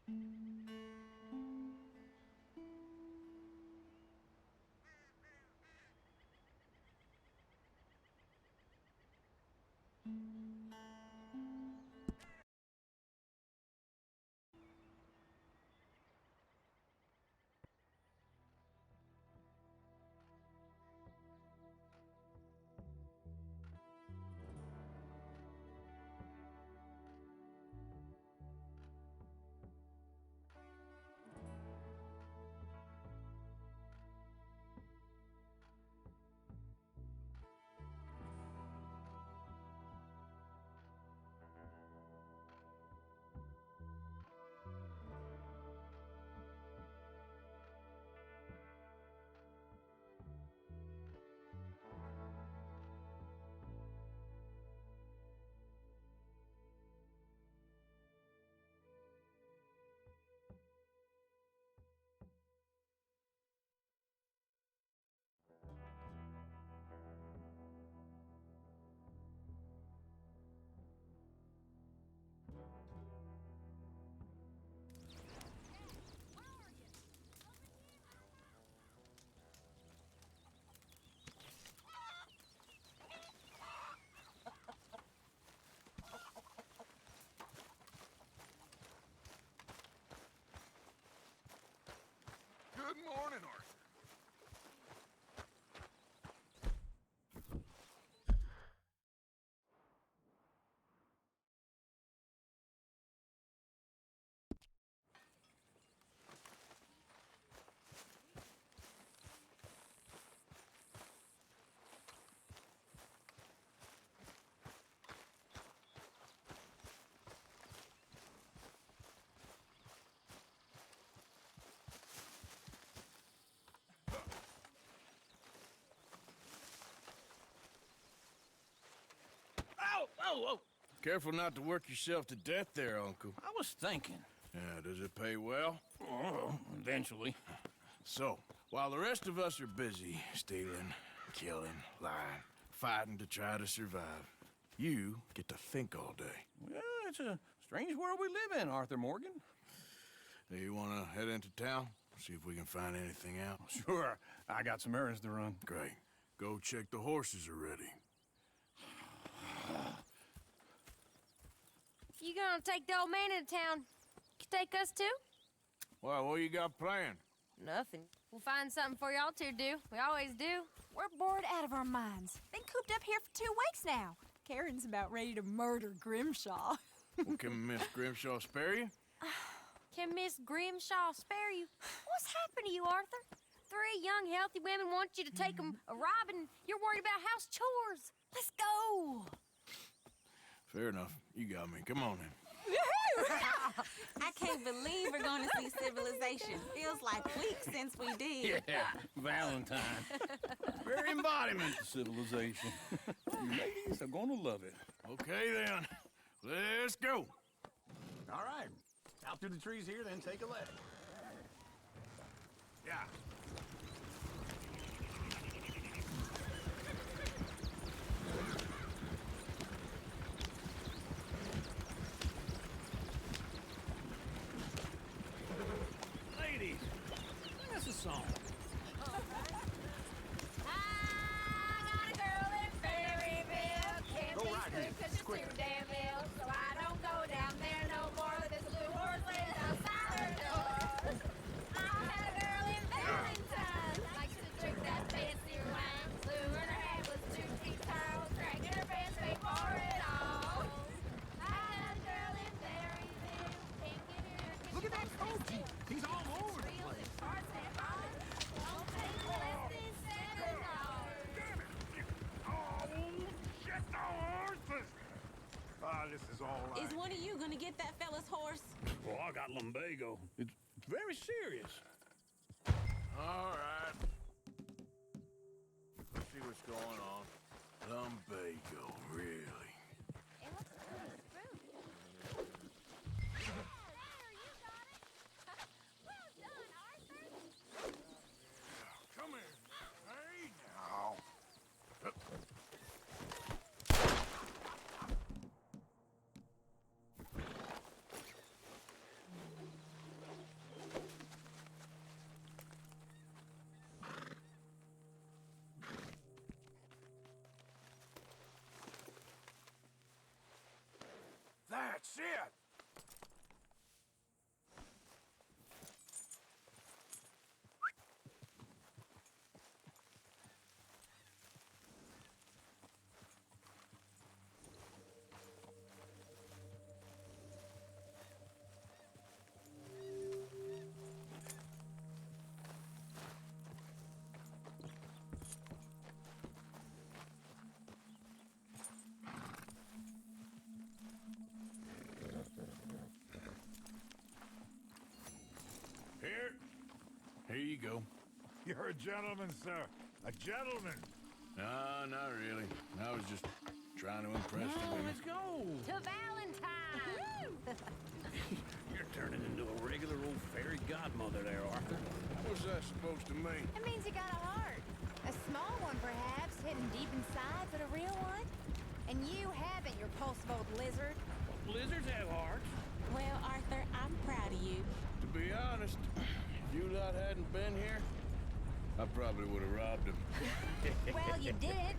Good morning, Arthur. Oh! Careful not to work yourself to death there, Uncle. I was thinking. Yeah, does it pay well? Oh, eventually. So, while the rest of us are busy stealing, killing, lying, fighting to try to survive, you get to think all day. Well, it's a strange world we live in, Arthur Morgan. Do you want to head into town? See if we can find anything out? Sure, I got some errands to run. Great. Go check the horses are ready. You gonna take the old man into town? You take us too? Well, what you got planned? Nothing. We'll find something for y'all two to do. We always do. We're bored out of our minds. Been cooped up here for 2 weeks now. Karen's about ready to murder Grimshaw. Well, can Miss Grimshaw spare you? Can Miss Grimshaw spare you? What's happened to you, Arthur? 3 young, healthy women want you to take them a robbing. You're worried about house chores. Let's go! Fair enough. You got me. Come on then. I can't believe we're going to see civilization. Feels like weeks since we did. Yeah, Valentine. Very embodiment of civilization. You ladies are gonna love it. Okay then. Let's go. All right. Out through the trees here, then take a left. Yeah. Ladies, sing us a song. I got a girl in Berryville. Can't Go be right screwed here. 'cause she's Quick. too damn ill. So I don't go down there no more. This blue horse lays outside her door. I had a girl in Valentine. Likes to drink that fancy wine. Blue in her hair was 2 feet tall. Dragging her pants, paid for it all. I had a girl in Berryville. Can't get her 'cause Look she at that won't coach. He's all over the real place. and parts and all. Don't pay less than $7. Damn it! Oh, shit, the horses! Ah, this is all right. Is one of you going to get that fella's horse? Well, I got lumbago. It's very serious. All right. Let's see what's going on. Lumbago, really? It looks pretty smooth. There, you got it. Well done, Arthur. Come here. Hey, now. shit! Here you go. You're a gentleman, sir. A gentleman. No, not really. I was just trying to impress the women. Let's go. To Valentine! You're turning into a regular old fairy godmother there, Arthur. What's that supposed to mean? It means you got a heart. A small one, perhaps, hidden deep inside, but a real one. And you haven't, you repulsive old lizard. Blizzards have hearts. Well, Arthur, I'm proud of you. To be honest, if you lot hadn't been here, I probably would have robbed him. Well, you did.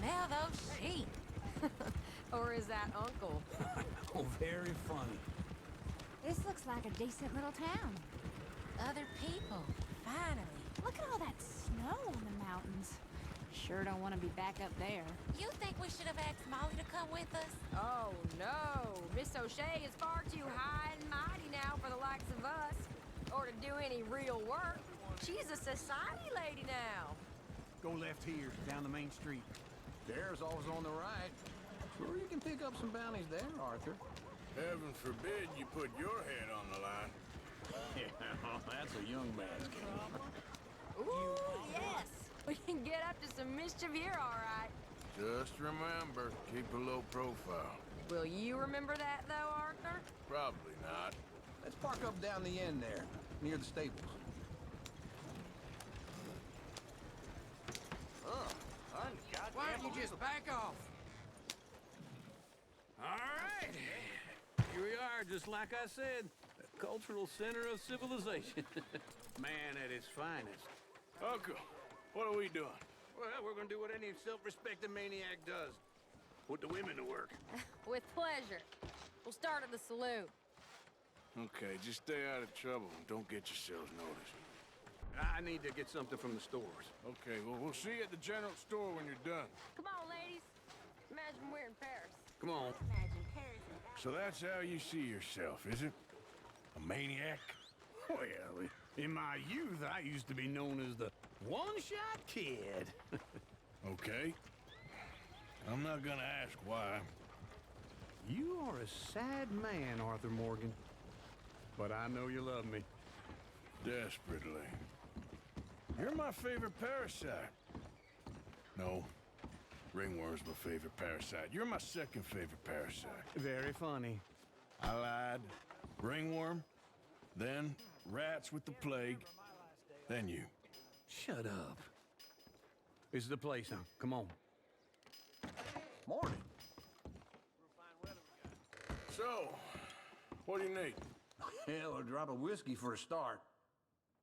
Smell those sheep. Or is that Uncle? Oh, very funny. This looks like a decent little town. Other people, finally. Look at all that snow on the mountains. Sure don't want to be back up there. You think we should have asked Molly to come with us? Oh, no. Miss O'Shea is far too high and mighty now for the likes of us. Or to do any real work. She's a society lady now. Go left here, down the main street. There's always on the right. Sure, you can pick up some bounties there, Arthur. Heaven forbid you put your head on the line. Yeah, that's a young man's game. Ooh, yes. We can get up to some mischief here, all right. Just remember, keep a low profile. Will you remember that, though, Arthur? Probably not. Let's park up down the end there, near the stables. Why don't you just back off? All right. Here we are, just like I said. The cultural center of civilization. Man at its finest. Uncle, what are we doing? Well, we're gonna do what any self-respecting maniac does. Put the women to work. With pleasure. We'll start at the saloon. Okay, just stay out of trouble and don't get yourselves noticed. I need to get something from the stores. Okay, well, we'll see you at the general store when you're done. Come on, ladies. Imagine we're in Paris. Come on. Imagine Paris and So that's how you see yourself, is it? A maniac? Well, in my youth, I used to be known as the one-shot kid. Okay. I'm not gonna ask why. You are a sad man, Arthur Morgan. But I know you love me. Desperately. You're my favorite parasite. No, ringworm's my favorite parasite. You're my second favorite parasite. Very funny. I lied. Ringworm, then rats with the plague, then you. Shut up. This is the place, huh? Come on. Morning. So, what do you need? Hell, a drop of whiskey for a start.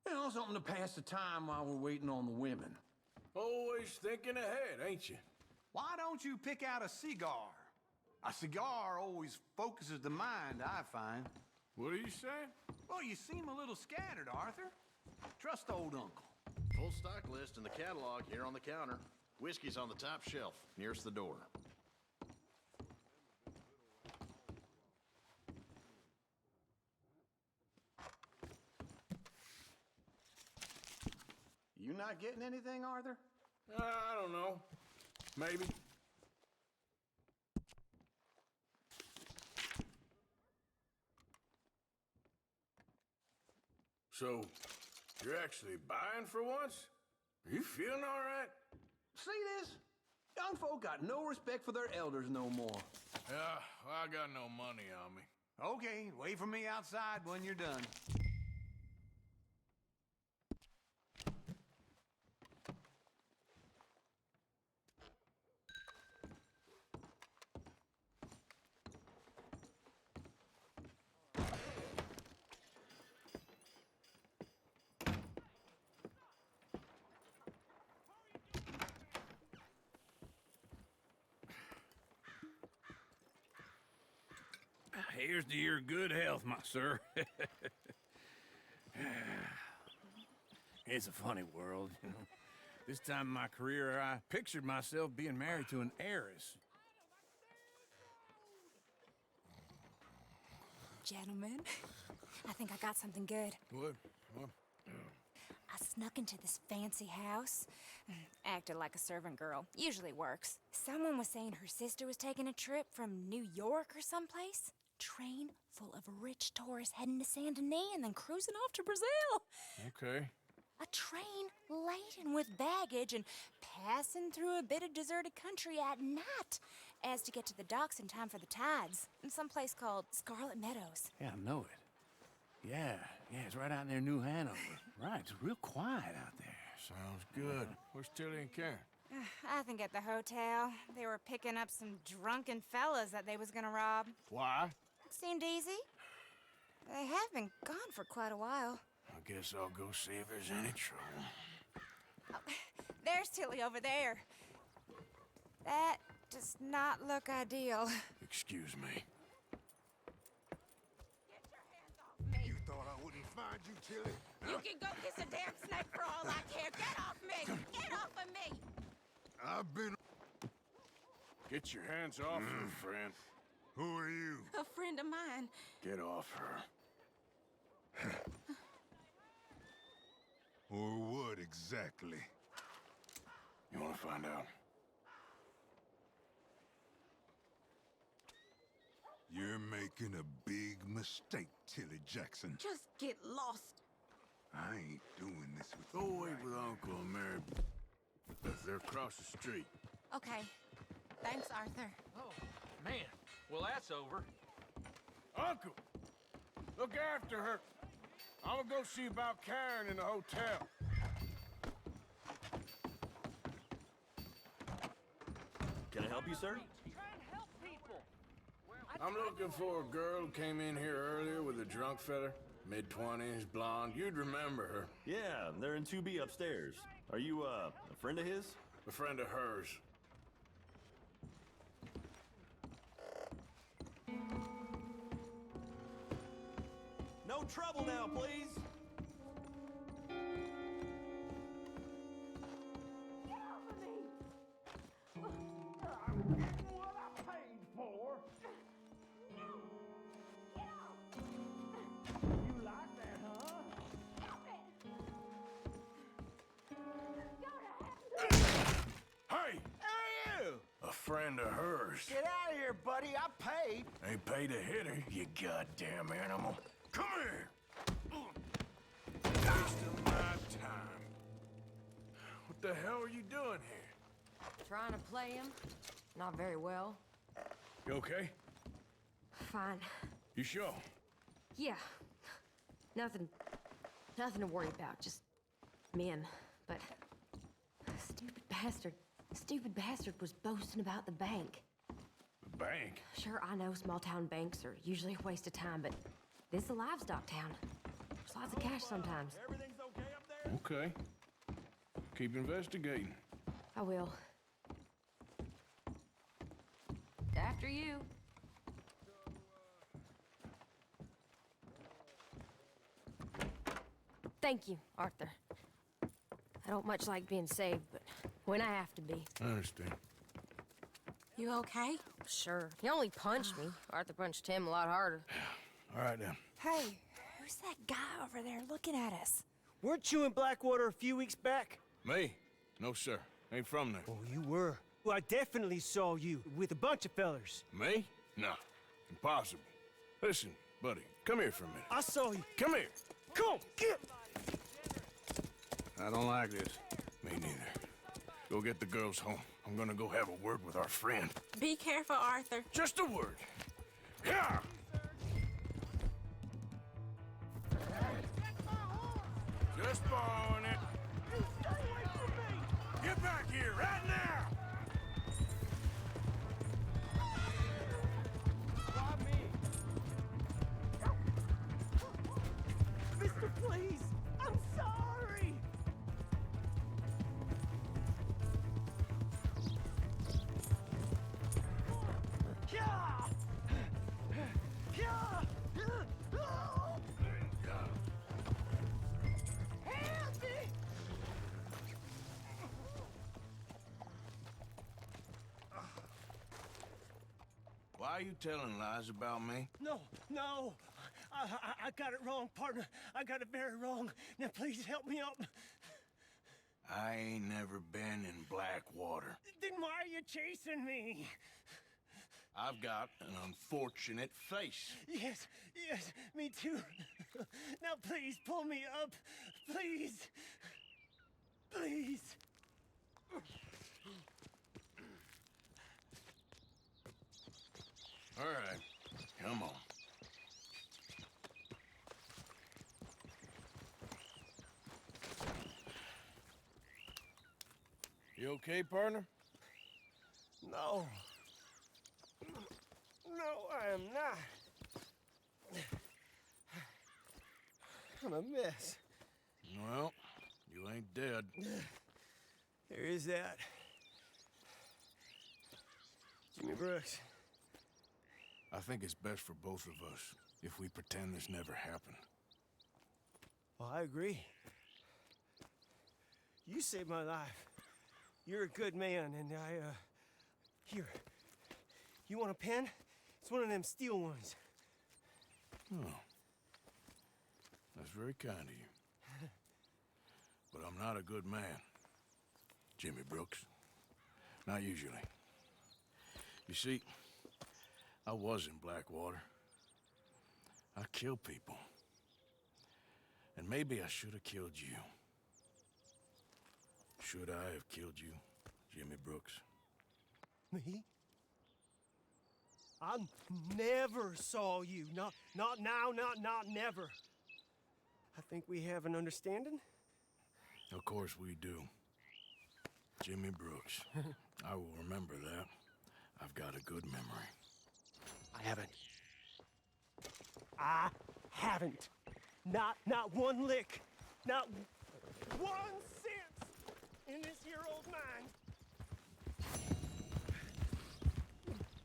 You know, something to pass the time while we're waiting on the women. Always thinking ahead, ain't you? Why don't you pick out a cigar? A cigar always focuses the mind, I find. What are you saying? Well, you seem a little scattered, Arthur. Trust old uncle. Full stock list in the catalog here on the counter. Whiskey's on the top shelf, nearest the door. You not getting anything, Arthur? I don't know. Maybe. So, you're actually buying for once? Are you feeling all right? See this? Young folk got no respect for their elders no more. Yeah, well, I got no money on me. Okay, wait for me outside when you're done. Here's to your good health, my sir. It's a funny world, you know. This time in my career, I pictured myself being married to an heiress. Gentlemen, I think I got something good. What? I snuck into this fancy house, acted like a servant girl. Usually works. Someone was saying her sister was taking a trip from New York or someplace. Train full of rich tourists heading to Saint Denis and then cruising off to Brazil. Okay. A train laden with baggage and passing through a bit of deserted country at night as to get to the docks in time for the tides in some place called Scarlet Meadows. Yeah, I know it. Yeah, it's right out near New Hanover. Right, it's real quiet out there. Sounds good. Where's Tilly and Karen? I think at the hotel. They were picking up some drunken fellas that they was gonna rob. Why? It seemed easy. They have been gone for quite a while. I guess I'll go see if there's any trouble. There's Tilly over there. That does not look ideal. Excuse me. You thought I wouldn't find you, Tilly? You can go kiss a damn snake for all I care. Get off me! Get off of me! I've been... Get your hands off her, friend. Who are you? A friend of mine. Get off her. Or what exactly? You want to find out? You're making a big mistake, Tilly Jackson. Just get lost. I ain't doing this with Go you wait right with Uncle and Mary. They're across the street. Okay. Thanks, Arthur. Oh, man. Well, that's over. Uncle! Look after her. I'm gonna go see about Karen in the hotel. Can I help you, sir? I'm looking for a girl who came in here earlier with a drunk fella. Mid-20s, blonde. You'd remember her. Yeah, they're in 2B upstairs. Are you, a friend of his? A friend of hers. No trouble now, please. What I paid for? You like that, huh? Hey! Hey, you! A friend of hers. Get out of here, buddy. I paid. Ain't paid to hit her, you goddamn animal. Come here! Wasting my time. What the hell are you doing here? Trying to play him. Not very well. You okay? Fine. You sure? Yeah. Nothing to worry about. Just men. But stupid bastard was boasting about the bank. The bank? Sure, I know small town banks are usually a waste of time, but this is a livestock town. There's lots of cash sometimes. Everything's okay up there? Okay. Keep investigating. I will. After you. Thank you, Arthur. I don't much like being saved, but when I have to be. I understand. You okay? Sure. He only punched me. Arthur punched him a lot harder. All right, then. Hey, who's that guy over there looking at us? Weren't you in Blackwater a few weeks back? Me? No, sir. Ain't from there. Oh, you were. Well, I definitely saw you with a bunch of fellers. Me? No. Impossible. Listen, buddy, come here for a minute. I saw you. Come here. Come on, get! I don't like this. Me neither. Go get the girls home. I'm gonna go have a word with our friend. Be careful, Arthur. Just a word. Yeah! Just borrowing it. You stay away from me! Get back here right now! Why me? Mister, please! I'm sorry! Yeah! Yeah! why are you telling lies about me? No, no. I got it wrong, partner. I got it very wrong. Now, please help me up. I ain't never been in Blackwater. Then why are you chasing me? I've got an unfortunate face. Yes, yes, me too. Now, please, pull me up. Please. Please. All right, come on. You okay, partner? No. No, I am not. I'm a mess. Well, you ain't dead. There is that. Jimmy Brooks. I think it's best for both of us if we pretend this never happened. Well, I agree. You saved my life. You're a good man, and here. You want a pen? It's one of them steel ones. Oh. That's very kind of you. But I'm not a good man, Jimmy Brooks. Not usually. You see, I was in Blackwater. I killed people. And maybe I should have killed you. Should I have killed you, Jimmy Brooks? Me? I never saw you. Not now, not never. I think we have an understanding? Of course we do. Jimmy Brooks. I will remember that. I've got a good memory. I haven't. Not one lick. Not 1 cent in this here old mine.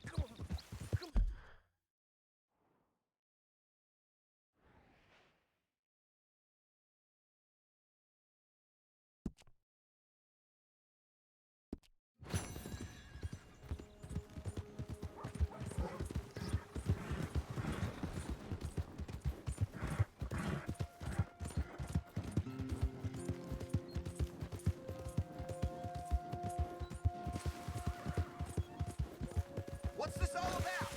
Come on. What's this all about?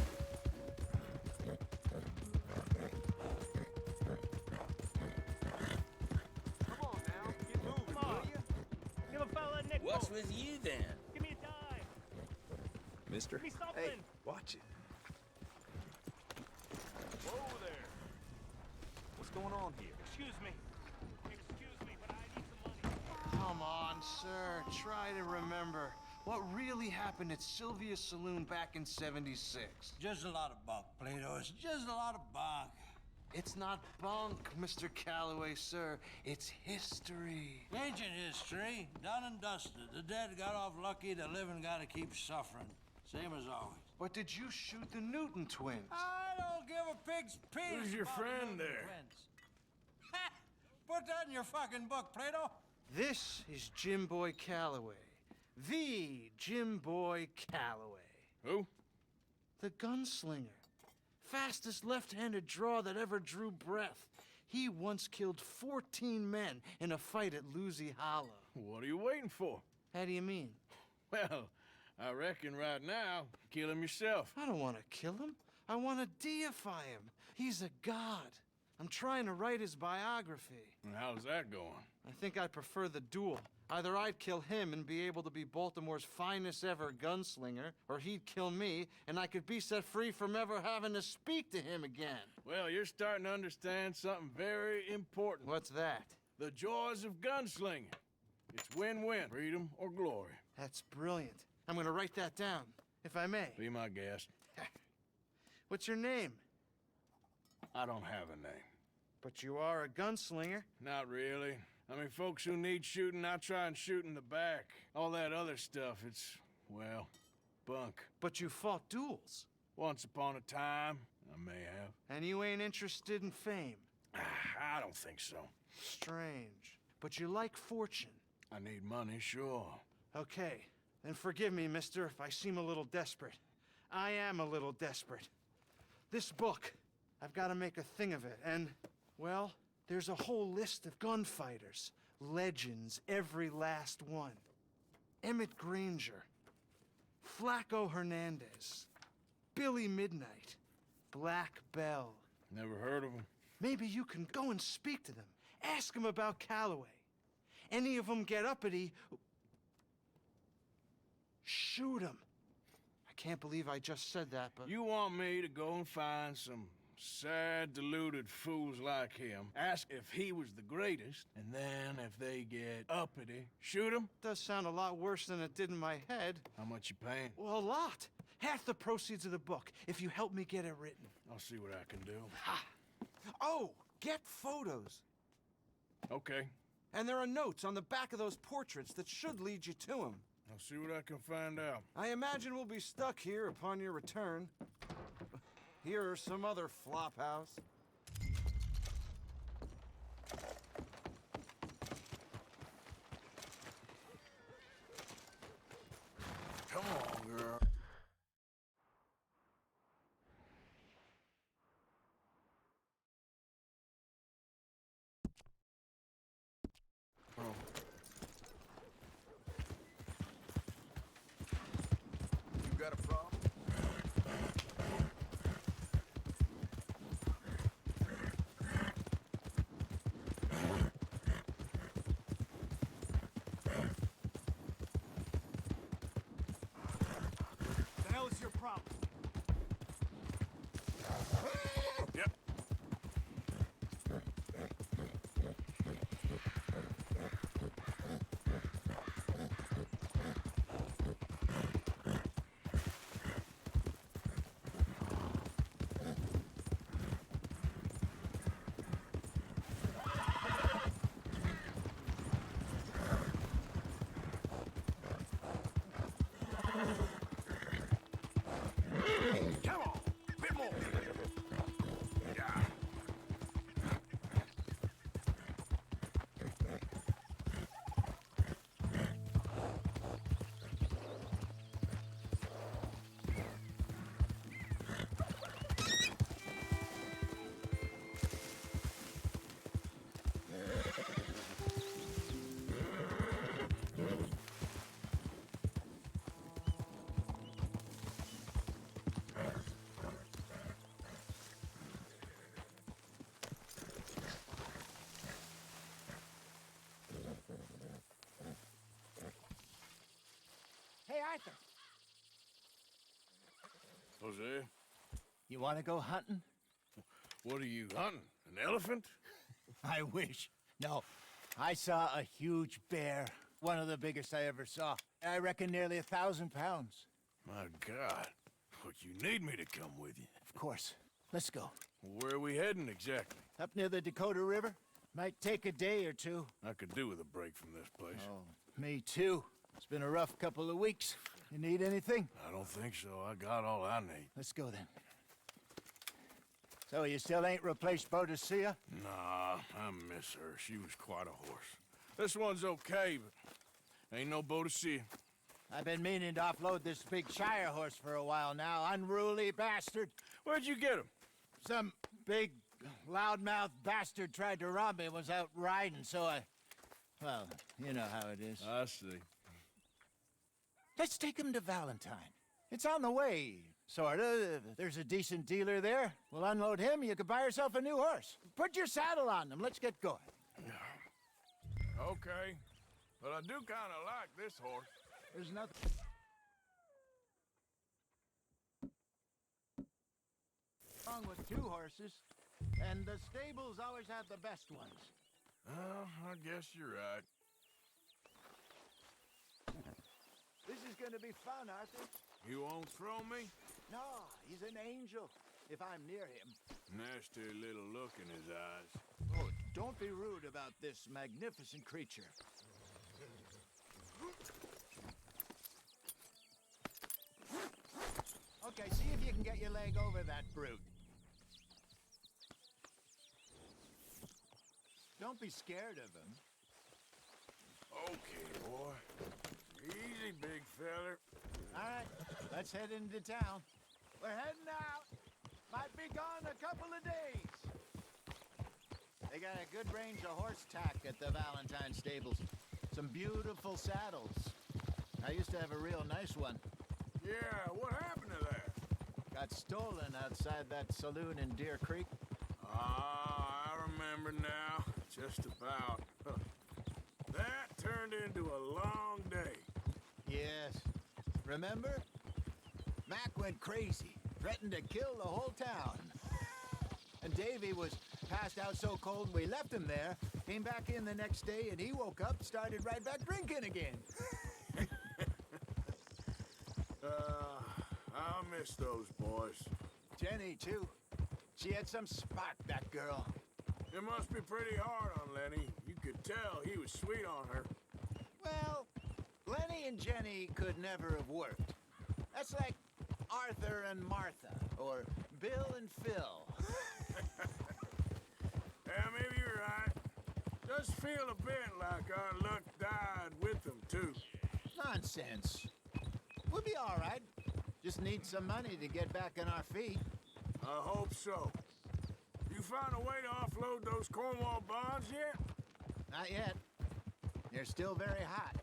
Come on now. Get moving, will you? Give a fella a nickel. What's with you then? Give me a dime. Mister? Give me something. Hey, watch it. Whoa there. What's going on here? Excuse me, but I need some money. Come on, sir. Try to remember. What really happened at Sylvia's Saloon back in '76? Just a lot of bunk, Plato. It's just a lot of bunk. It's not bunk, Mr. Calloway, sir. It's history. Ancient history, done and dusted. The dead got off lucky, the living gotta keep suffering. Same as always. But did you shoot the Newton twins? I don't give a pig's penis. Who's your about the friend Newton there? twins. Ha! Put that in your fucking book, Plato. This is Jim Boy Calloway. The Jim Boy Calloway. Who? The gunslinger. Fastest left-handed draw that ever drew breath. He once killed 14 men in a fight at Lucy Hollow. What are you waiting for? How do you mean? Well, I reckon right now, kill him yourself. I don't want to kill him. I want to deify him. He's a god. I'm trying to write his biography. And how's that going? I think I prefer the duel. Either I'd kill him and be able to be Baltimore's finest ever gunslinger, or he'd kill me and I could be set free from ever having to speak to him again. Well, you're starting to understand something very important. What's that? The joys of gunslinging. It's win-win, freedom or glory. That's brilliant. I'm gonna write that down, if I may. Be my guest. What's your name? I don't have a name. But you are a gunslinger. Not really. I mean, folks who need shooting, I try and shoot in the back. All that other stuff, it's, well, bunk. But you fought duels. Once upon a time, I may have. And you ain't interested in fame. I don't think so. Strange. But you like fortune. I need money, sure. Okay. Then forgive me, mister, if I seem a little desperate. I am a little desperate. This book, I've got to make a thing of it, and, well, there's a whole list of gunfighters. Legends, every last one. Emmett Granger, Flaco Hernandez, Billy Midnight, Black Bell. Never heard of him. Maybe you can go and speak to them. Ask them about Calloway. Any of them get uppity, shoot them. I can't believe I just said that, but... You want me to go and find some sad, deluded fools like him, ask if he was the greatest, and then if they get uppity, shoot him? Does sound a lot worse than it did in my head. How much you paying? Well, a lot. Half the proceeds of the book, if you help me get it written. I'll see what I can do. Ha! Oh, get photos. Okay. And there are notes on the back of those portraits that should lead you to him. I'll see what I can find out. I imagine we'll be stuck here upon your return. Here are some other flophouse. Come on, girl. You got a problem? The hell is your problem? Yep. Come on, bit more. Yeah. Hey, Arthur, Jose, you want to go hunting? what are you hunting? An elephant? I wish. No, I saw a huge bear. One of the biggest I ever saw. I reckon nearly 1,000 pounds. My God. Look, you need me to come with you. Of course. Let's go. Where are we heading exactly? Up near the Dakota River. Might take a day or two. I could do with a break from this place. Oh, me too. It's been a rough couple of weeks. You need anything? I don't think so. I got all I need. Let's go then. So you still ain't replaced Boadicea? Nah, I miss her. She was quite a horse. This one's okay, but ain't no Boadicea. I've been meaning to offload this big Shire horse for a while now. Unruly bastard. Where'd you get him? Some big, loudmouth bastard tried to rob me and was out riding, so I... Well, you know how it is. I see. Let's take him to Valentine. It's on the way, sorta. If there's a decent dealer there, we'll unload him, you could buy yourself a new horse. Put your saddle on him, let's get going. Okay, but I do kind of like this horse. There's nothing... wrong with two horses, and the stables always have the best ones. Well, I guess you're right. This is gonna be fun, Arthur. You won't throw me? No, he's an angel, if I'm near him. Nasty little look in his eyes. Oh, don't be rude about this magnificent creature. Okay, see if you can get your leg over that brute. Don't be scared of him. Okay, boy. Easy, big feller. All right, let's head into town. We're heading out. Might be gone a couple of days. They got a good range of horse tack at the Valentine stables. Some beautiful saddles. I used to have a real nice one. Yeah, what happened to that? Got stolen outside that saloon in Deer Creek. Ah, I remember now. Just about. That turned into a long day. Yes. Remember? Mac went crazy, threatened to kill the whole town. And Davy was passed out so cold we left him there, came back in the next day, and he woke up, started right back drinking again. I'll miss those boys. Jenny, too. She had some spark, that girl. It must be pretty hard on Lenny. You could tell he was sweet on her. Well, Lenny and Jenny could never have worked. That's like Arthur and Martha, or Bill and Phil. Yeah, maybe you're right. Does feel a bit like our luck died with them, too. Nonsense. We'll be all right. Just need some money to get back on our feet. I hope so. You found a way to offload those Cornwall bonds yet? Not yet. They're still very hot.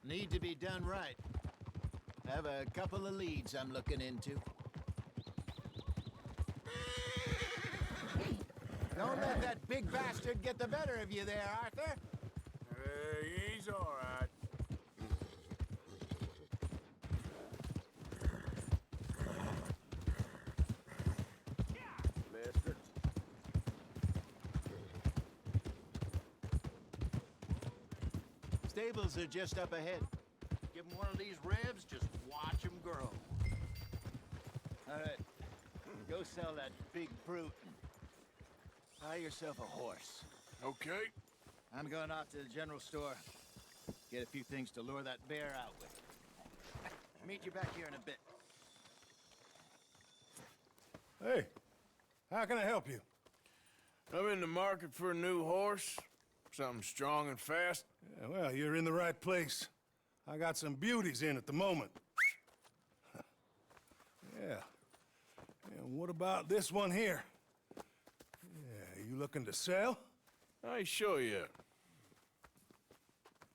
Need to be done right. Have a couple of leads I'm looking into. Don't let that big bastard get the better of you there, Arthur. He's all right. Mister. Stables are just up ahead. Give him one of these ribs, just watch him grow. All right. Go sell that big brute. Buy yourself a horse. Okay. I'm going off to the general store. Get a few things to lure that bear out with. Meet you back here in a bit. Hey, how can I help you? I'm in the market for a new horse. Something strong and fast. Yeah, well, you're in the right place. I got some beauties in at the moment. Yeah. And what about this one here? Yeah, you looking to sell? I ain't sure yet.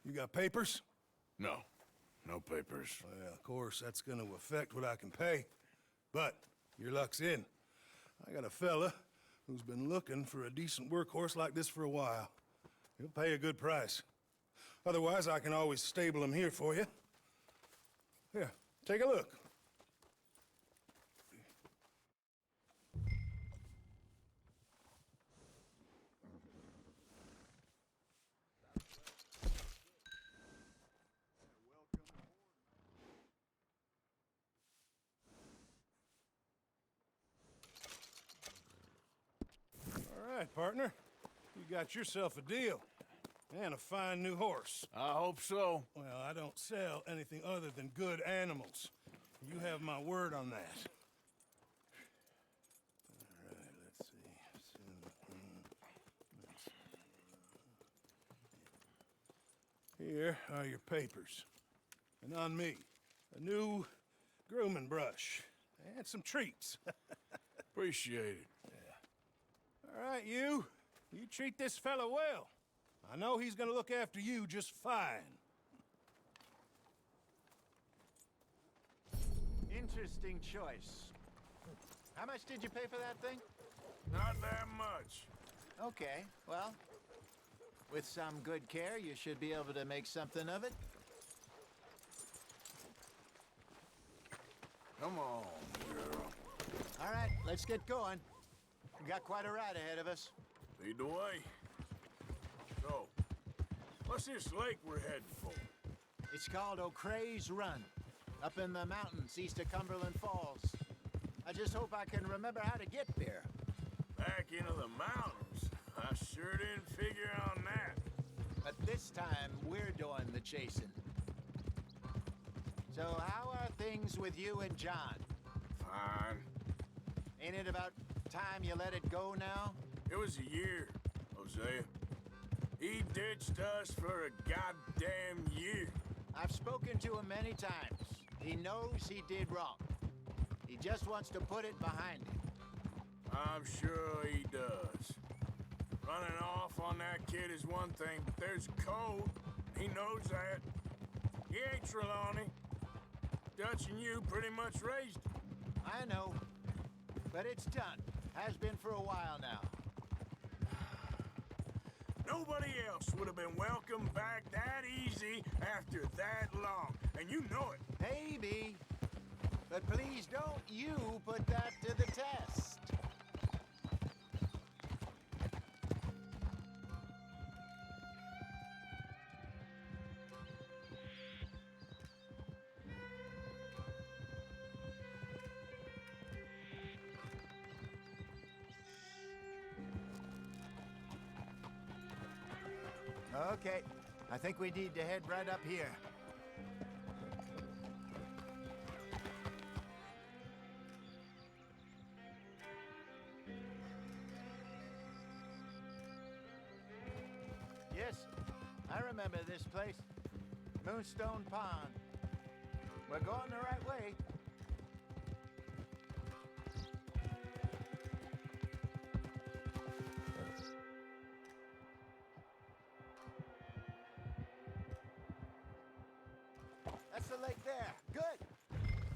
You got papers? No. No papers. Well, of course, that's gonna affect what I can pay. But your luck's in. I got a fella who's been looking for a decent workhorse like this for a while. He'll pay a good price. Otherwise, I can always stable him here for you. Here, take a look. All right, partner. You got yourself a deal. And a fine new horse. I hope so. Well, I don't sell anything other than good animals. You have my word on that. All right, let's see. Here are your papers. And on me, a new grooming brush. And some treats. Appreciate it. Yeah. All right, you. You treat this fella well. I know he's gonna look after you just fine. Interesting choice. How much did you pay for that thing? Not that much. Okay, well, with some good care, you should be able to make something of it. Come on, girl. All right, let's get going. We got quite a ride ahead of us. Lead the way. So, what's this lake we're heading for? It's called O'Creagh's Run, up in the mountains east of Cumberland Falls. I just hope I can remember how to get there. Back into the mountains? I sure didn't figure on that. But this time, we're doing the chasing. So how are things with you and John? Fine. Ain't it about time you let it go now? It was a year, Hosea. He ditched us for a goddamn year. I've spoken to him many times. He knows he did wrong. He just wants to put it behind him. I'm sure he does. Running off on that kid is one thing, but there's code. He knows that. He ain't Trelawney. Dutch and you pretty much raised him. I know. But it's done. Has been for a while now. Nobody else would have been welcomed back that easy after that long, and you know it. Maybe. But please don't you put that to the test. Okay, I think we need to head right up here. Yes, I remember this place. Moonstone Pond. We're going the right way. That's the lake there. Good.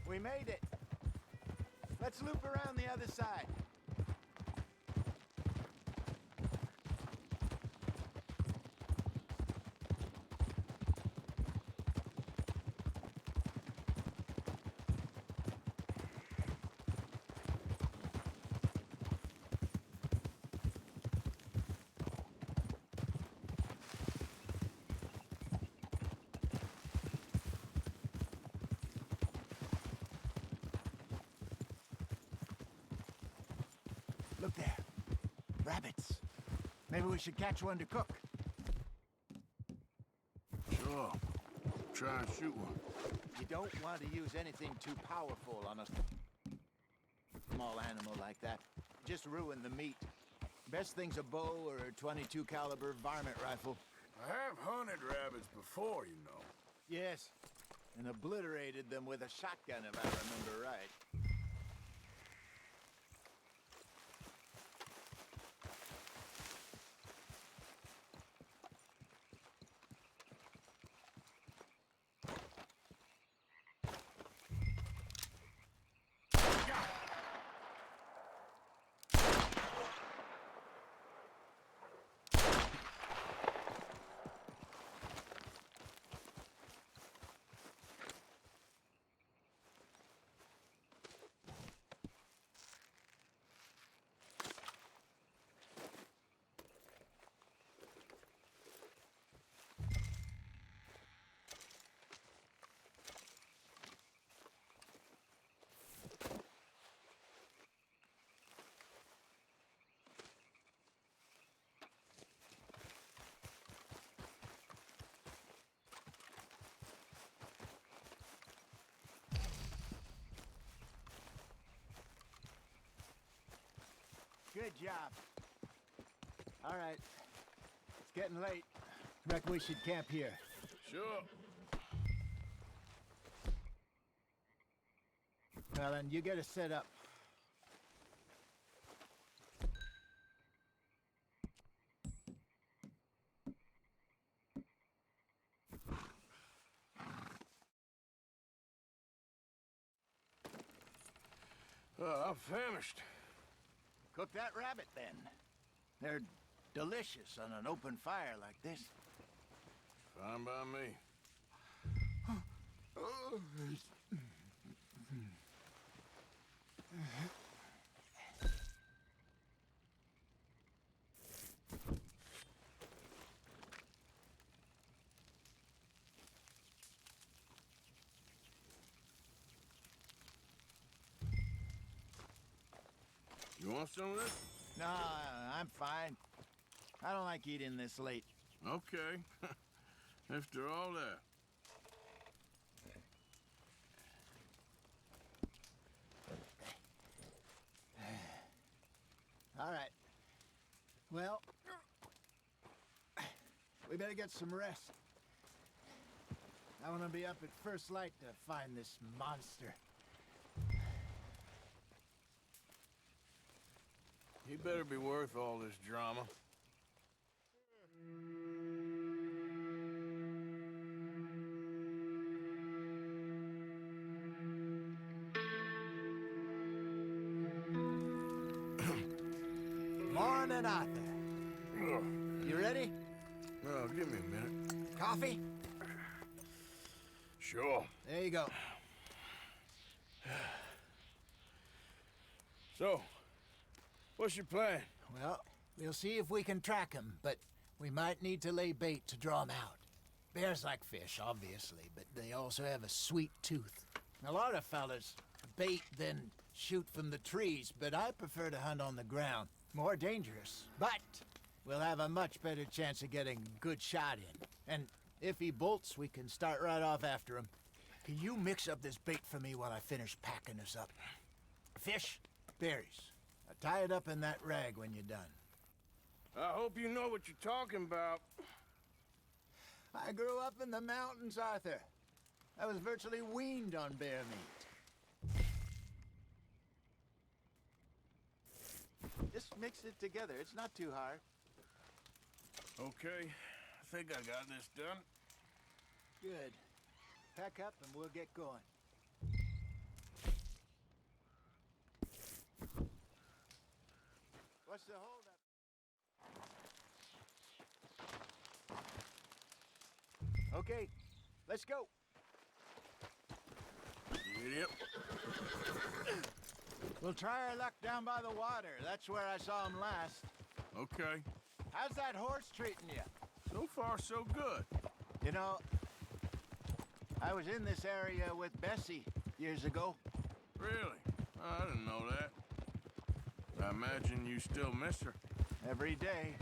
We made it. Let's loop around the other side. Look there. Rabbits. Maybe we should catch one to cook. Sure. Try and shoot one. You don't want to use anything too powerful on a small animal like that. Just ruin the meat. Best thing's a bow or a 22 caliber varmint rifle. I have hunted rabbits before, you know. Yes, and obliterated them with a shotgun if I remember right. Good job. All right. It's getting late. Reckon we should camp here. Sure. Well, then, you get us set up. I'm famished. Cook that rabbit, then. They're delicious on an open fire like this. Fine by me. You want some of this? No, I'm fine. I don't like eating this late. Okay. After all that. All right. Well, we better get some rest. I want to be up at first light to find this monster. better be worth all this drama. Morning, Arthur. You ready? Well, give me a minute. Coffee? Sure. There you go. So, what's your plan? Well, we'll see if we can track him, but we might need to lay bait to draw him out. Bears like fish, obviously, but they also have a sweet tooth. A lot of fellas bait, then shoot from the trees, but I prefer to hunt on the ground. More dangerous, but we'll have a much better chance of getting a good shot in. And if he bolts, we can start right off after him. Can you mix up this bait for me while I finish packing this up? Fish, berries. Tie it up in that rag when you're done. I hope you know what you're talking about. I grew up in the mountains, Arthur. I was virtually weaned on bear meat. Just mix it together. It's not too hard. Okay, I think I got this done. Good. Pack up and we'll get going. What's the holdup? Okay, let's go. Yep. We'll try our luck down by the water. That's where I saw him last. Okay. How's that horse treating you? So far, so good. You know, I was in this area with Bessie years ago. Really? I didn't know that. I imagine you still miss her. Every day.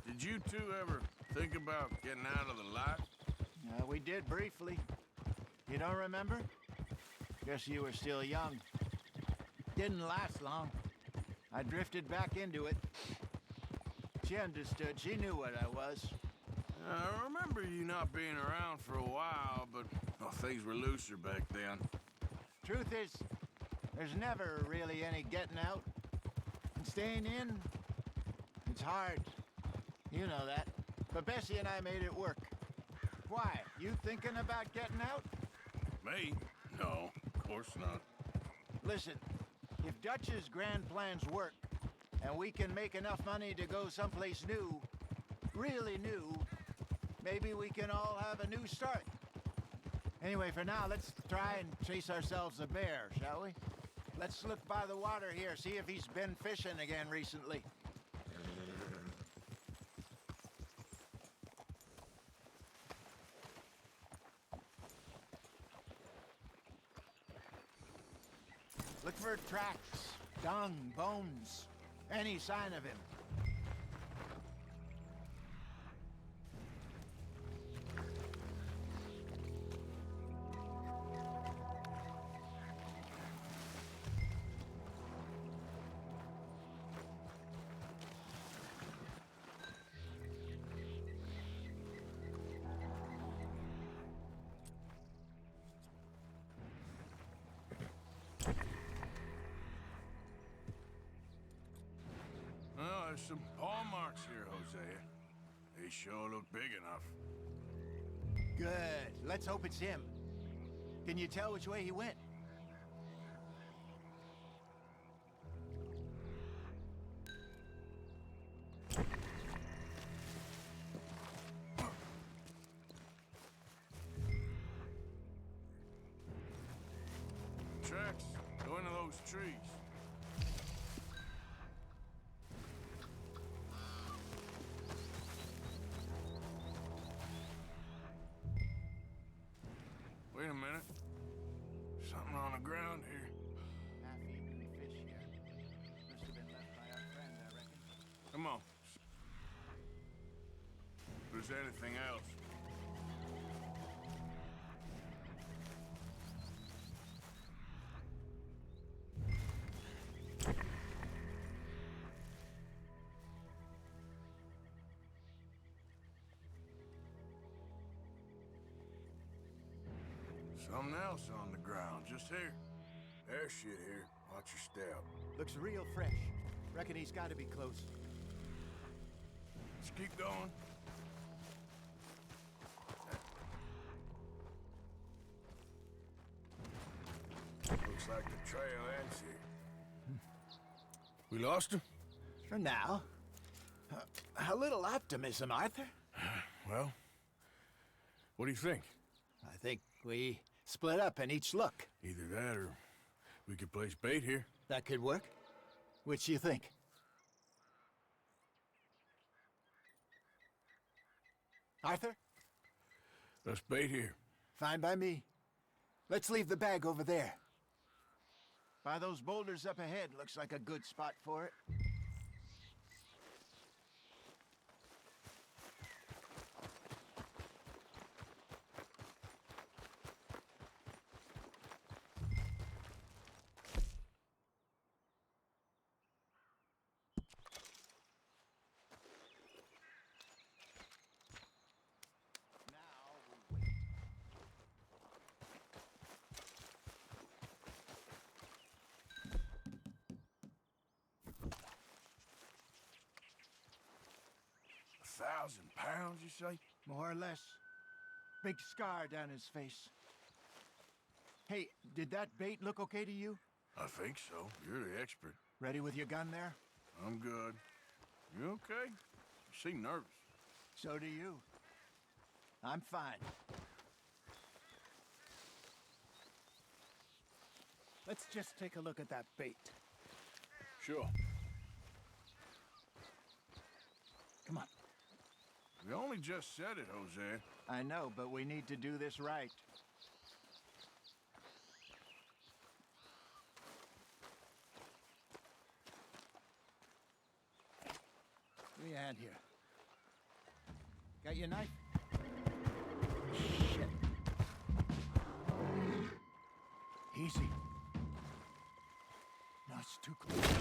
Did you two ever think about getting out of the lot? We did briefly. You don't remember? Guess you were still young. Didn't last long. I drifted back into it. She understood. She knew what I was. I remember you not being around for a while, but well, things were looser back then. Truth is, there's never really any getting out. And staying in, it's hard. You know that. But Bessie and I made it work. Why? You thinking about getting out? Me? No, of course not. Listen, if Dutch's grand plans work, and we can make enough money to go someplace new, really new, maybe we can all have a new start. Anyway, for now, let's try and chase ourselves a bear, shall we? Let's look by the water here, see if he's been fishing again recently. Look for tracks, dung, bones, any sign of him. Well, there's some paw marks here, Hosea. They sure look big enough. Good. Let's hope it's him. Can you tell which way he went? Tracks go into those trees. Wait a minute. Something on the ground here. Half-eaten fish here. Must have been left by our friend, I reckon. Come on. If there's anything else. Something else on the ground, just here. There's shit here. Watch your step. Looks real fresh. Reckon he's got to be close. Let's keep going. Looks like the trail ends here. We lost him? For now. A little optimism, Arthur. Well, what do you think? I think we split up and each look. Either that or we could place bait here. That could work. Which do you think? Arthur? Let's bait here. Fine by me. Let's leave the bag over there. By those boulders up ahead, looks like a good spot for it. £1,000, you say? More or less. Big scar down his face. Hey, did that bait look okay to you? I think so. You're the expert. Ready with your gun there? I'm good. You okay? You seem nervous. So do you. I'm fine. Let's just take a look at that bait. Sure. Come on. We only just said it, Jose. I know, but we need to do this right. Give me a hand here. Got your knife? Shit. Easy. No, it's too close.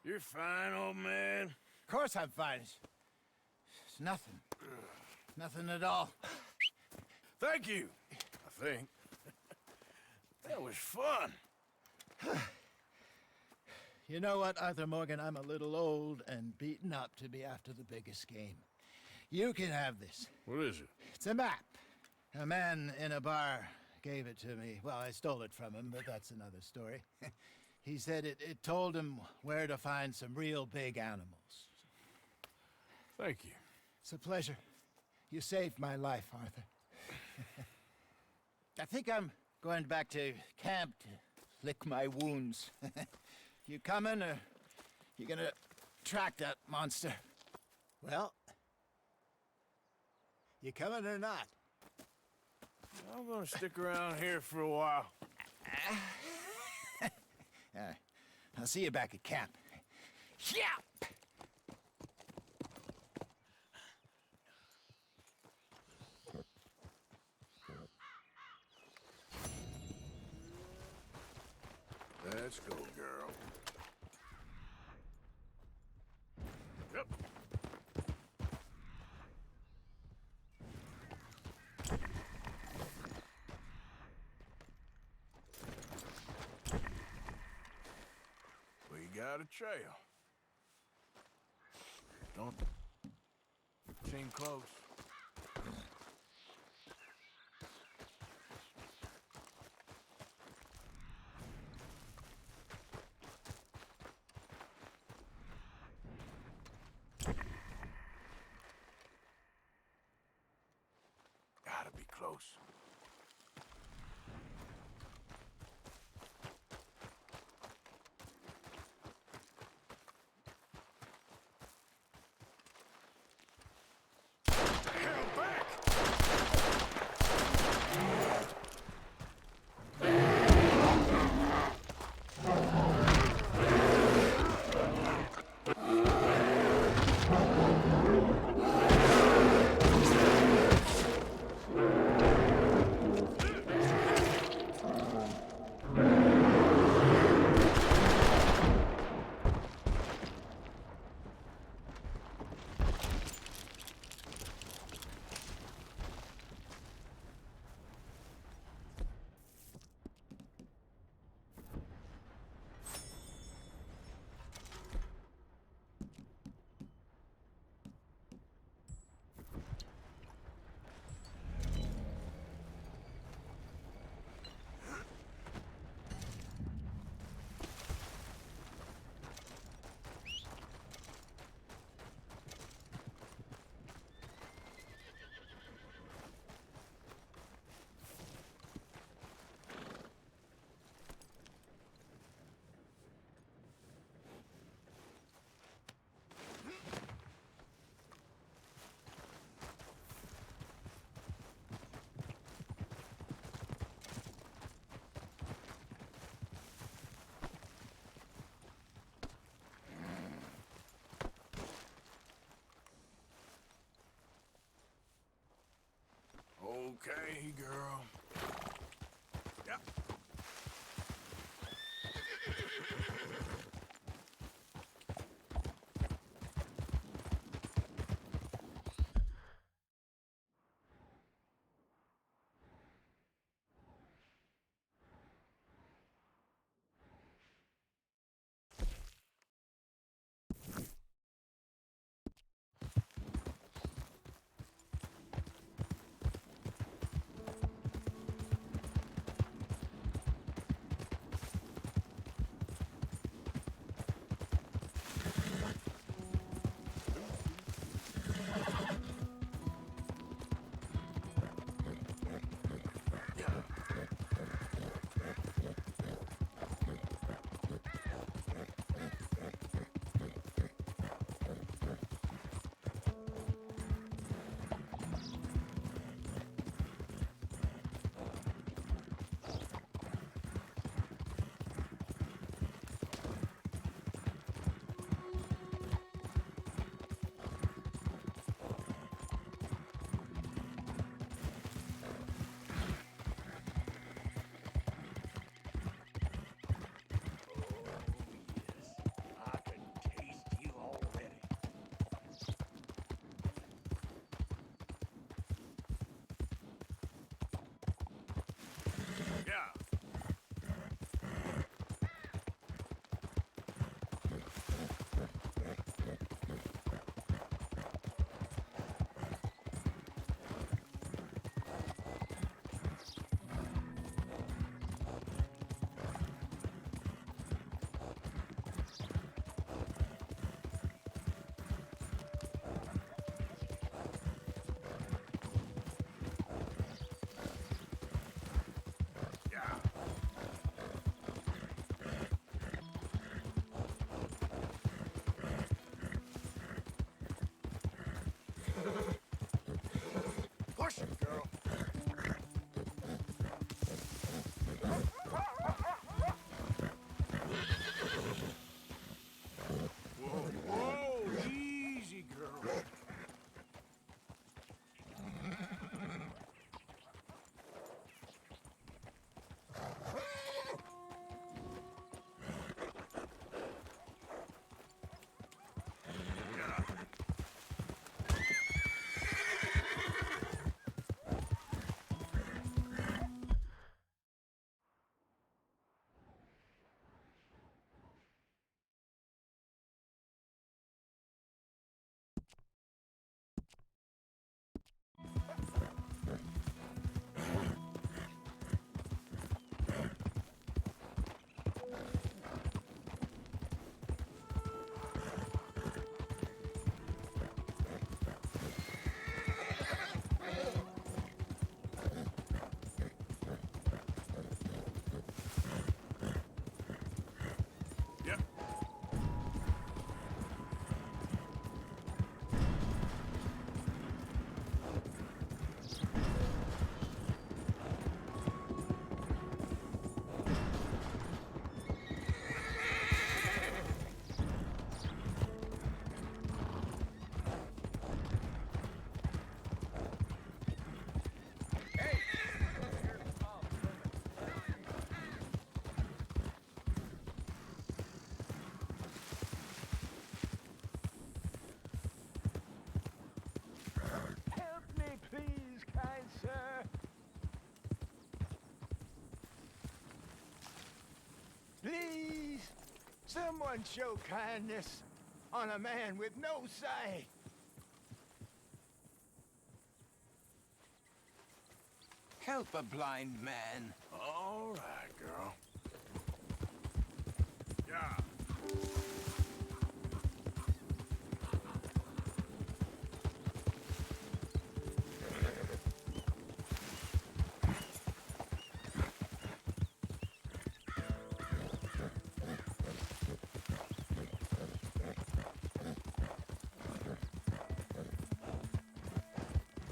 You're fine, old man. Of course I'm fine. It's nothing. Nothing at all. Thank you, I think. That was fun. You know what, Arthur Morgan? I'm a little old and beaten up to be after the biggest game. You can have this. What is it? It's a map. A man in a bar gave it to me. Well, I stole it from him, but that's another story. He said it told him where to find some real big animals. Thank you. It's a pleasure. You saved my life, Arthur. I think I'm going back to camp to lick my wounds. You coming, or you gonna track that monster? Well, you coming or not? I'm gonna stick around here for a while. All right. I'll see you back at camp. Yeah! Let's go, girl. Yep. We got a trail. Don't seem close. Gotta be close. Someone show kindness on a man with no sight. Help a blind man. All right, girl. Yeah.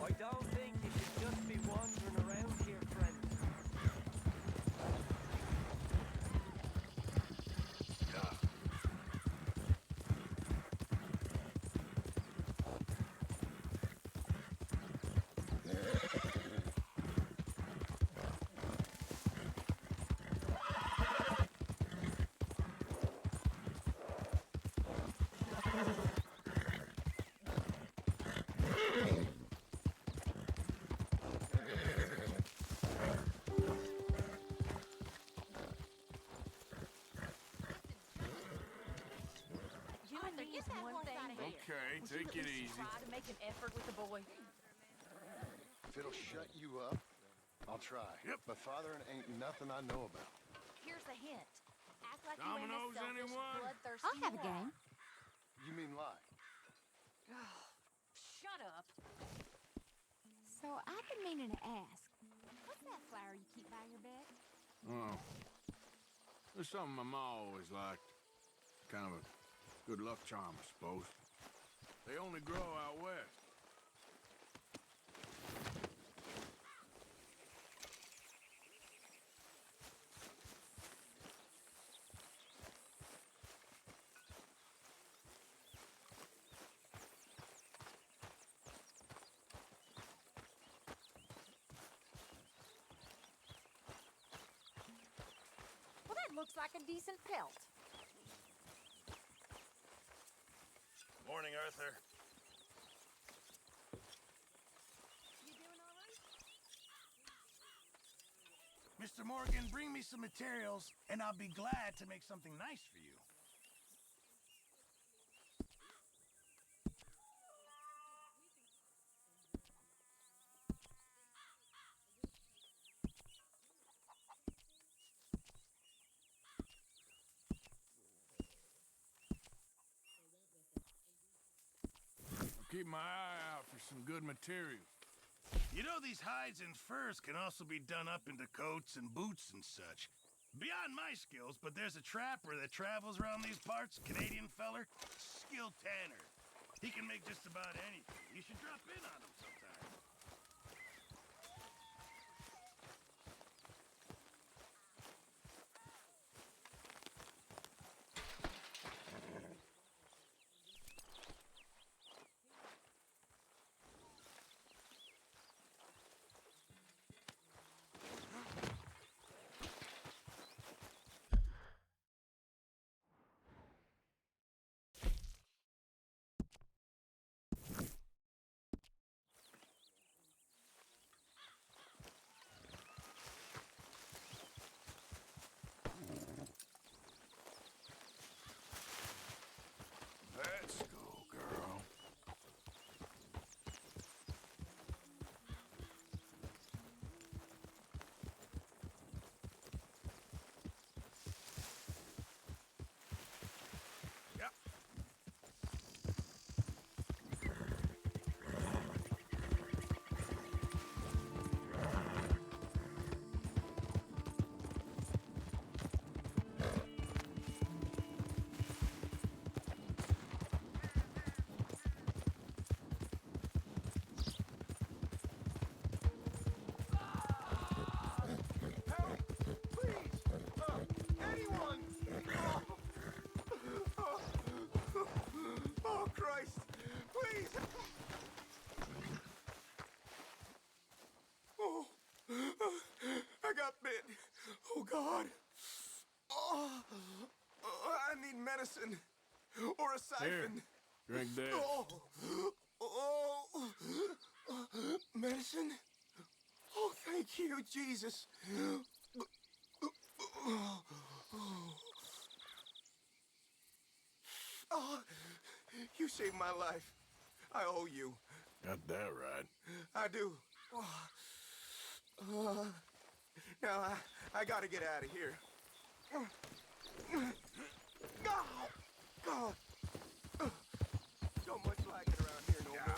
I don't think you should just be wandering around here, friend. You and me is one thing. Okay, take it easy. Try to make an effort with the boy. If it'll shut you up, I'll try. Yep. But father ain't nothing I know about. Here's a hint. Act like Dominoes, you ain't a selfish, anyone? bloodthirsty I'll have a moron. game. You mean lie? Shut up. So I've been meaning to ask, what's that flower you keep by your bed? Oh. There's something my ma always liked. Kind of a good luck charm, I suppose. They only grow out west. Well, that looks like a decent pelt. Morning, Arthur. You doing all right? Mr. Morgan, bring me some materials, and I'll be glad to make something nice for you. Keep my eye out for some good material. You know, these hides and furs can also be done up into coats and boots and such. Beyond my skills, but there's a trapper that travels around these parts, Canadian feller, skilled tanner. He can make just about anything. You should drop in on him sometime. Let's go, girl. Yep. Anyone! Oh, Christ! Please! Oh, I got bit. Oh, God. Oh, I need medicine. Or a siphon. Here, drink this. Medicine? Oh, thank you, Jesus. Oh, you saved my life. I owe you. Got that right. I do. Now, I gotta get out of here. Don't much like it around here no more.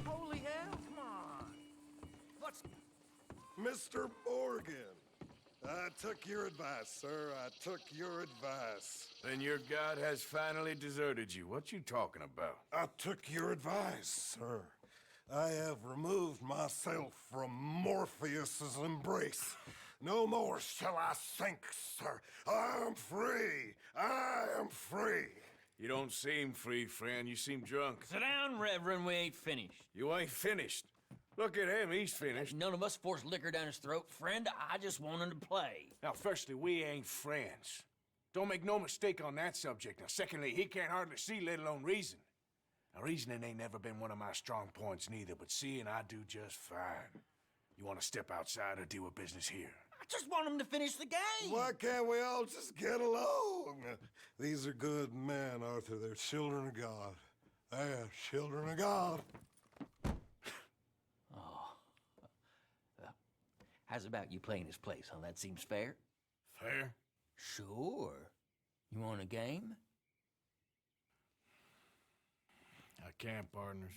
Holy hell, come on. What's... Mr. Morgan, I took your advice, sir. I took your advice. Then your god has finally deserted you. What you talking about? I took your advice, sir. I have removed myself from Morpheus's embrace. No more shall I sink, sir. I am free. I am free. You don't seem free, friend. You seem drunk. Sit down, Reverend. We ain't finished. You ain't finished. Look at him. He's finished. None of us forced liquor down his throat. Friend, I just want him to play. Now, firstly, we ain't friends. Don't make no mistake on that subject. Now, secondly, he can't hardly see, let alone reason. Now, reasoning ain't never been one of my strong points neither, but seeing I do just fine. You want to step outside or deal with business here? I just want him to finish the game. Why can't we all just get along? These are good men, Arthur. They're children of God. They're children of God. How's about you playing his place, huh? That seems fair? Fair? Sure. You want a game? I can't, partners.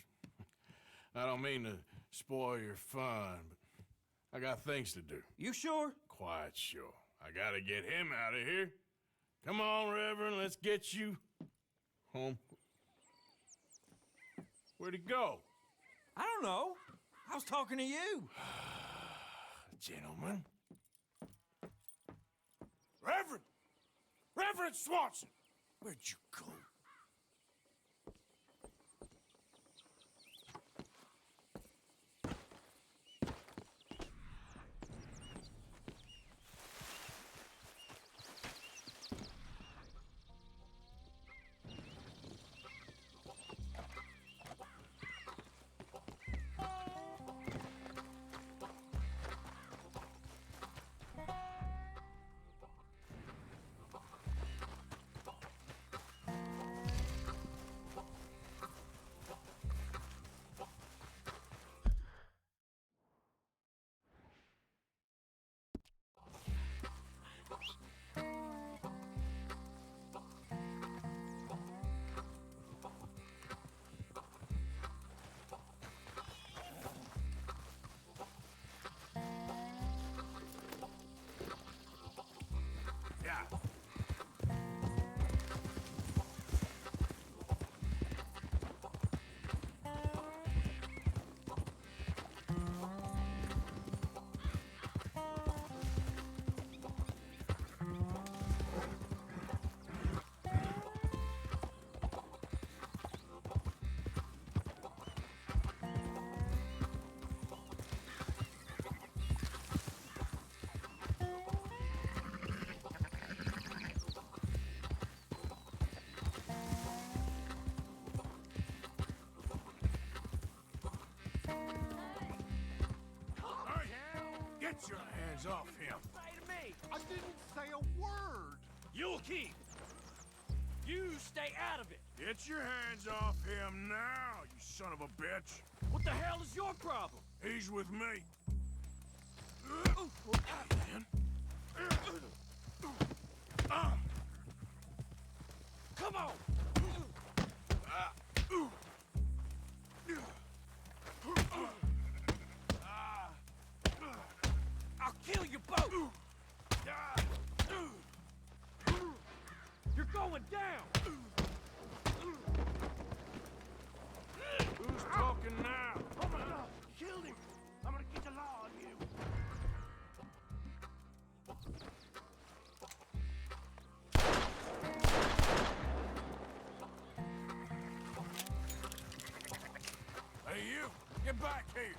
I don't mean to spoil your fun, but I got things to do. You sure? Quite sure. I gotta get him out of here. Come on, Reverend, let's get you home. Where'd he go? I don't know. I was talking to you. Gentlemen. Reverend! Reverend Swanson! Where'd you go? Get your hands off him. Say to me, I didn't say a word. You'll keep. You stay out of it. Get your hands off him now, you son of a bitch. What the hell is your problem? He's with me. Come on. I'll kill you both. You're going down. Who's talking now? Oh my God, killed him. I'm gonna get the law on you. Hey, you! Get back here!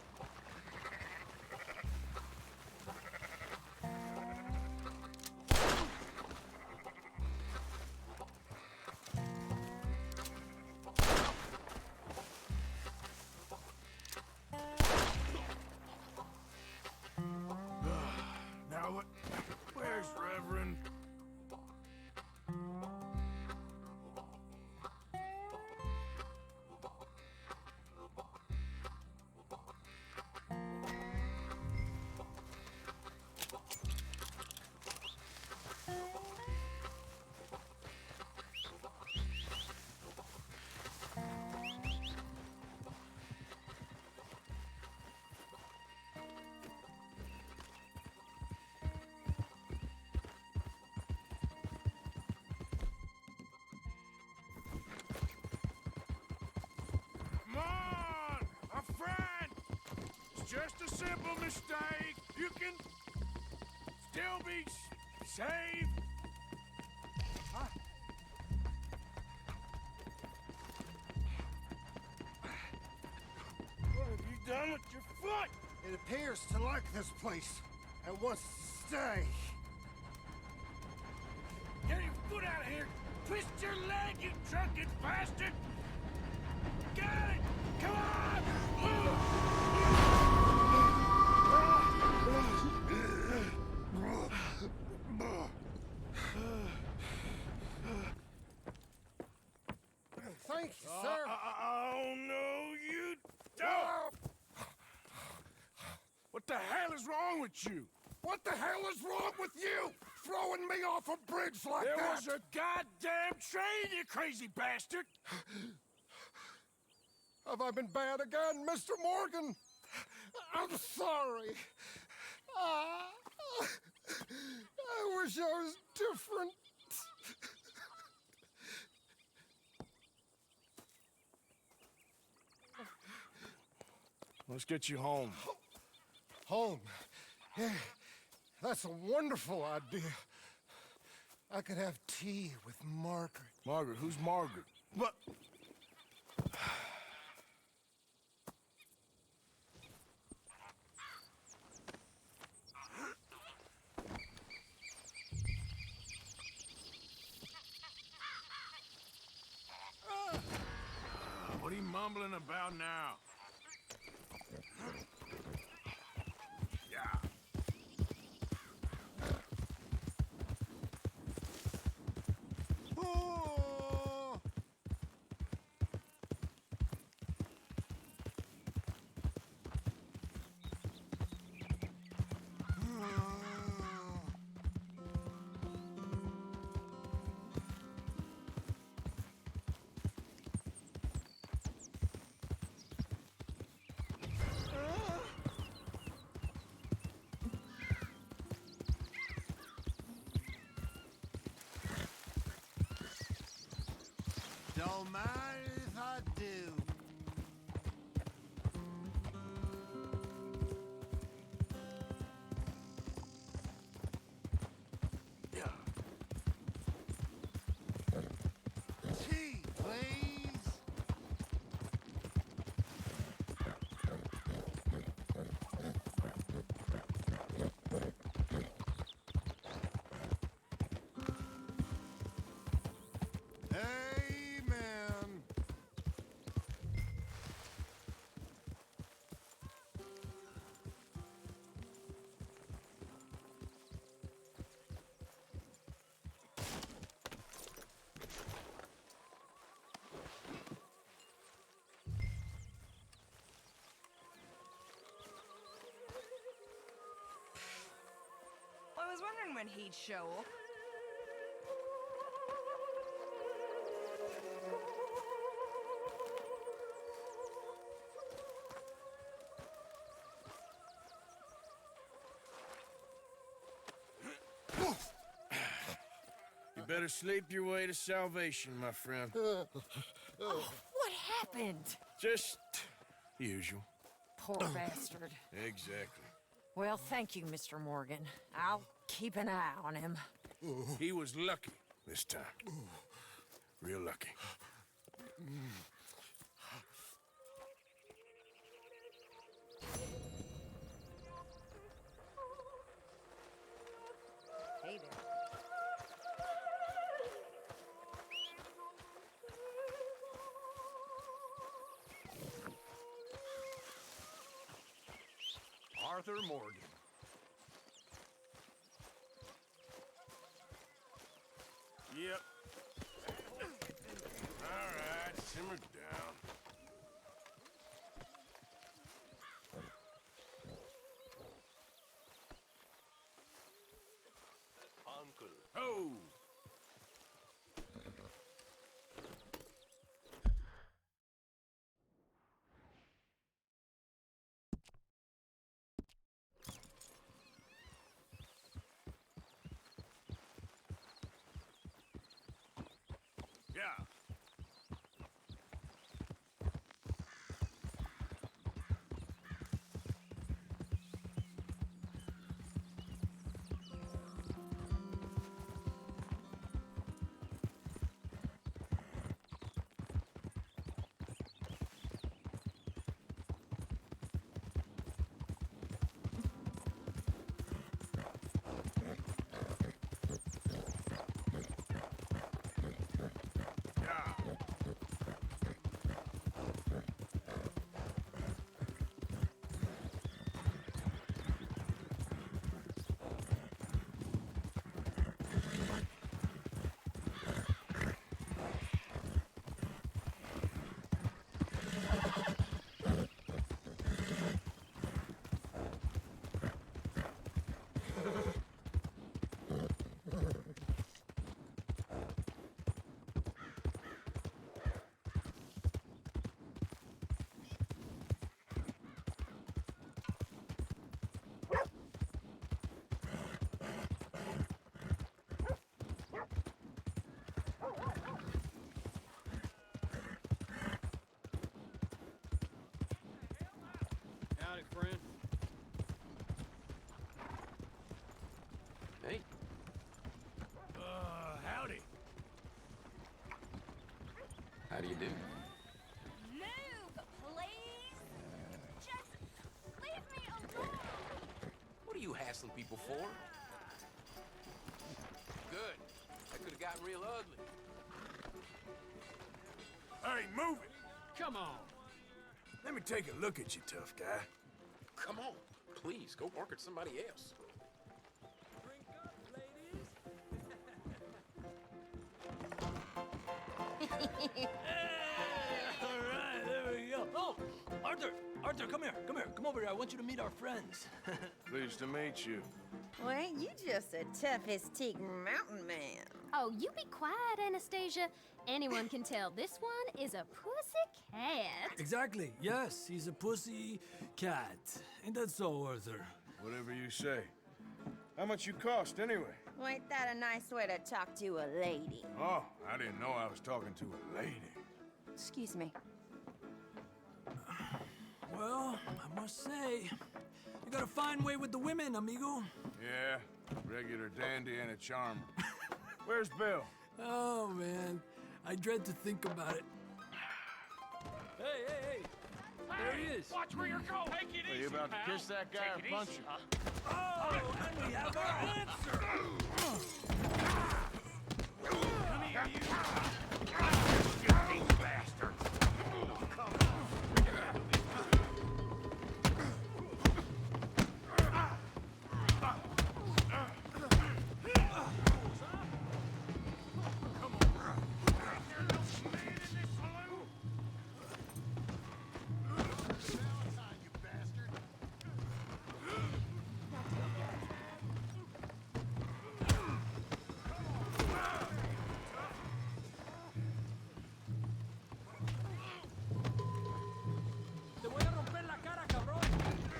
just a simple mistake. You can still be saved. Huh? What have you done with your foot? It appears to like this place and wants to stay. Get your foot out of here! Twist your leg, you drunken bastard! Got it! Come on! Thank you, sir. Oh, no, you don't! What the hell is wrong with you? What the hell is wrong with you? Throwing me off a bridge like that? There was a goddamn train, you crazy bastard! Have I been bad again, Mr. Morgan? I'm sorry. I wish I was different. Let's get you home. Home? Yeah, that's a wonderful idea. I could have tea with Margaret. Margaret? Who's Margaret? But... What are you mumbling about now? Yeah. Oh! Don't mind if I do. Tea, please. Amen. I was wondering when he'd show up. You better sleep your way to salvation, my friend. Oh, what happened? Just the usual. Poor bastard. Exactly. Well, thank you, Mr. Morgan. I'll keep an eye on him. He was lucky this time. Real lucky. Hey there. Arthur Morgan. Yep. All right, simmer down. Uncle. Oh! Yeah. you do? Move, please! Just leave me alone! What are you hassling people for? Good. That could have gotten real ugly. Hey, move it! Come on. Let me take a look at you, tough guy. Come on. Please, go work at somebody else. All right, there we go. Oh, Arthur, come here. Come over here. I want you to meet our friends. Pleased to meet you. Well, ain't you just the toughest teak mountain man? Oh, you be quiet, Anastasia. Anyone can tell this one is a pussy cat. Exactly. Yes, he's a pussy cat. Ain't that so, Arthur? Whatever you say. How much you cost, anyway? Well, ain't that a nice way to talk to a lady? Oh, I didn't know I was talking to a lady. Excuse me. Well, I must say, you got a fine way with the women, amigo. Yeah, regular dandy and a charmer. Where's Bill? Oh, man. I dread to think about it. Hey! There he is. Watch where you're going. Take it Are easy, you about pal. to kiss that guy Take or it punch easy, him? huh? Oh, and we have our answer. Come here, you bastard. Te voy a romper la cara, cabrón.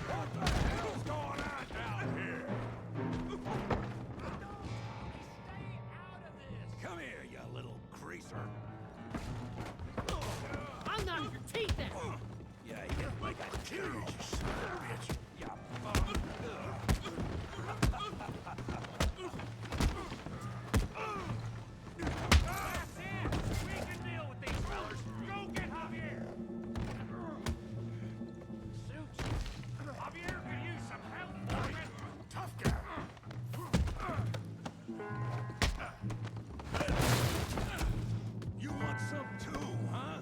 What the hell's going on down here? Come here, you little greaser. I'm not your teeth then. Yeah, you get like I kill you, you son of a bitch. Yeah. That's it. We can deal with these fellas. Go get Javier. Suits. Javier could use some help for you. Tough guy. You want some too, huh?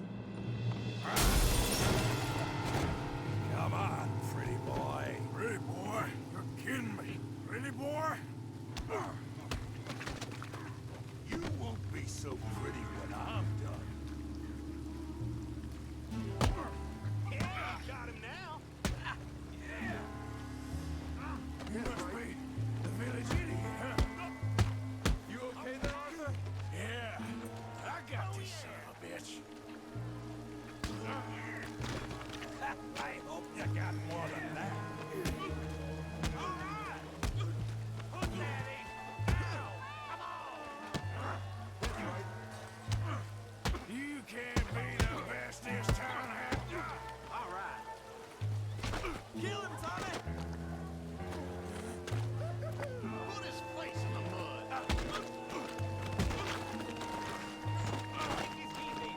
Come on, pretty boy. Pretty boy? You're kidding me. Pretty boy? You won't be so pretty when I'm done. Yeah, got him now. You must be the village idiot, huh? You okay there, Arthur? Yeah. I got this son of a bitch. I hope you got more than that. Put that in. Now. Come on. You can't be the best this town has. All right. Kill him, Tommy! Put his face in the mud. Take it easy.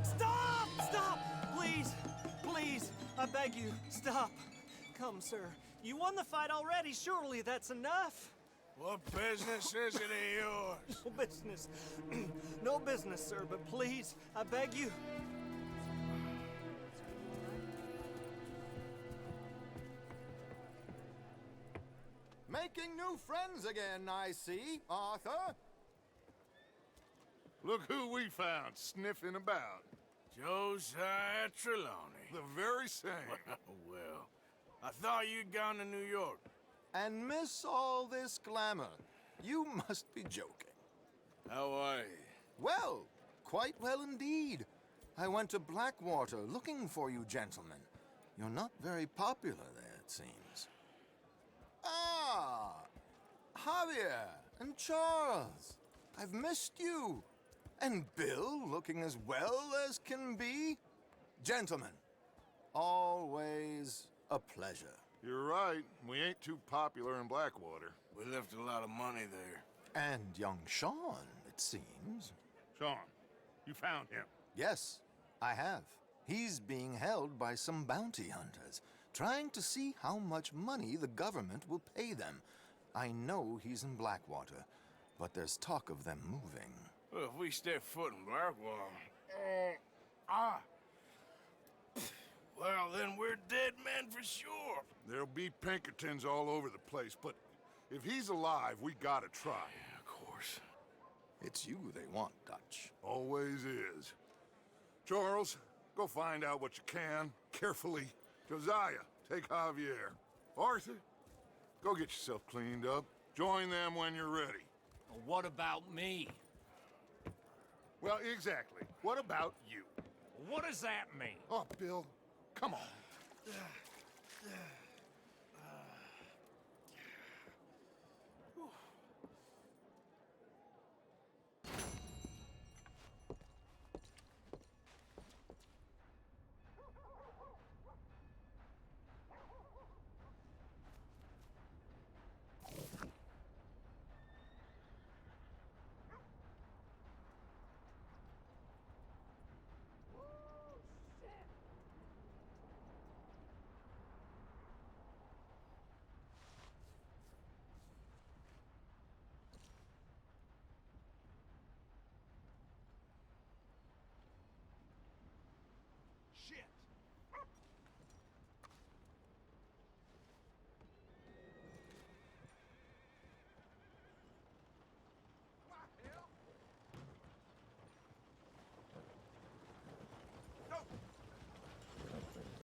Stop! Please, I beg you, stop. Come, sir. You won the fight already. Surely that's enough. What business is it of yours? No business. No business, sir, but please, I beg you. Making new friends again, I see, Arthur. Look who we found sniffing about. Josiah Trelawney. The very same. Well, I thought you'd gone to New York. And miss all this glamour. You must be joking. How are you? Well, quite well indeed. I went to Blackwater looking for you gentlemen. You're not very popular there, it seems. Ah! Javier and Charles. I've missed you. And Bill looking as well as can be. Gentlemen, Always a pleasure. You're right. We ain't too popular in Blackwater. We left a lot of money there. And young Sean, it seems. Sean, you found him. Yes, I have. He's being held by some bounty hunters, trying to see how much money the government will pay them. I know he's in Blackwater, but there's talk of them moving. Well, if we step foot in Blackwater... Well, then we're dead men for sure. There'll be Pinkertons all over the place, but if he's alive, we gotta try. Yeah, of course. It's you they want, Dutch. Always is. Charles, go find out what you can, carefully. Josiah, take Javier. Arthur, go get yourself cleaned up. Join them when you're ready. Well, what about me? Well, exactly. What about you? What does that mean? Oh, Bill, come on.